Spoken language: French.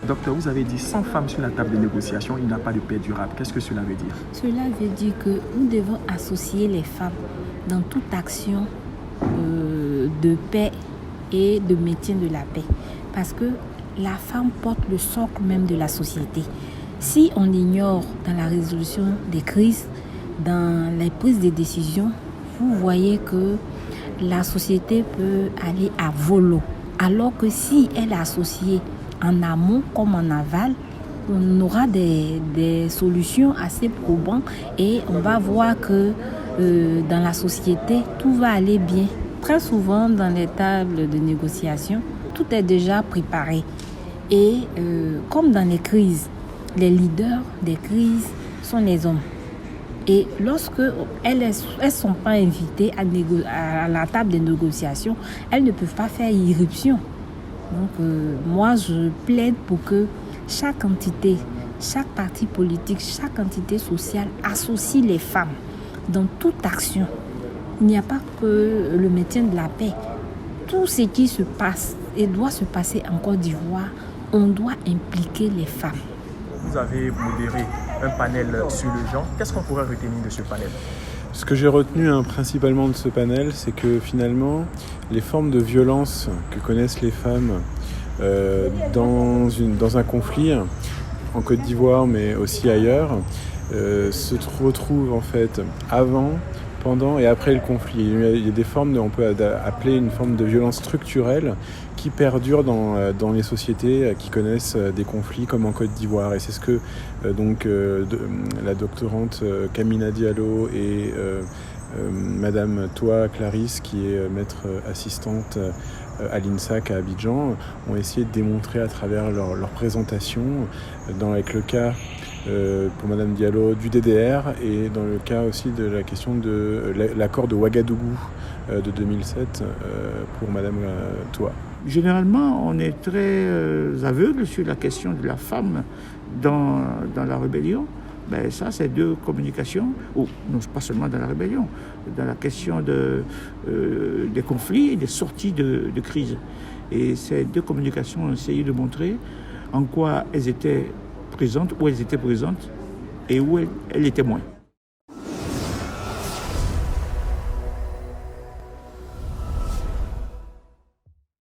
Docteur, vous avez dit 100 femmes sur la table de négociation, il n'y a pas de paix durable. Qu'est-ce que cela veut dire? Cela veut dire que nous devons associer les femmes dans toute action de paix et de maintien de la paix. Parce que la femme porte le socle même de la société. Si on ignore dans la résolution des crises, dans les prises de décisions, vous voyez que la société peut aller à volo. Alors que si elle est associée en amont comme en aval, on aura des solutions assez probantes et on va voir que dans la société, tout va aller bien. Très souvent, dans les tables de négociation, tout est déjà préparé. Et comme dans les crises, les leaders des crises sont les hommes. Et lorsque elles ne sont pas invitées à la table de négociation, elles ne peuvent pas faire irruption. Donc moi, je plaide pour que chaque entité, chaque parti politique, chaque entité sociale associe les femmes dans toute action. Il n'y a pas que le maintien de la paix. Tout ce qui se passe et doit se passer en Côte d'Ivoire, on doit impliquer les femmes. Vous avez modéré un panel sur le genre. Qu'est-ce qu'on pourrait retenir de ce panel? Ce que j'ai retenu principalement de ce panel, c'est que finalement, les formes de violence que connaissent les femmes dans un conflit, en Côte d'Ivoire mais aussi ailleurs, se retrouvent en fait avant, pendant et après le conflit. Il y a des formes, on peut appeler une forme de violence structurelle qui perdure dans les sociétés qui connaissent des conflits comme en Côte d'Ivoire. Et c'est ce que la doctorante Kamina Diallo et Madame Toa Clarisse, qui est maître assistante à l'INSAC à Abidjan, ont essayé de démontrer à travers leur présentation, avec le cas pour Madame Diallo du DDR et dans le cas aussi de la question de l'accord de Ouagadougou de 2007 pour Madame Toa. Généralement, on est très aveugle sur la question de la femme dans la rébellion. Ben ça, c'est deux communications, ou non, pas seulement dans la rébellion, dans la question des conflits et des sorties de crise. Et ces deux communications ont essayé de montrer en quoi elles étaient présentes, où elles étaient présentes et où elles étaient moins.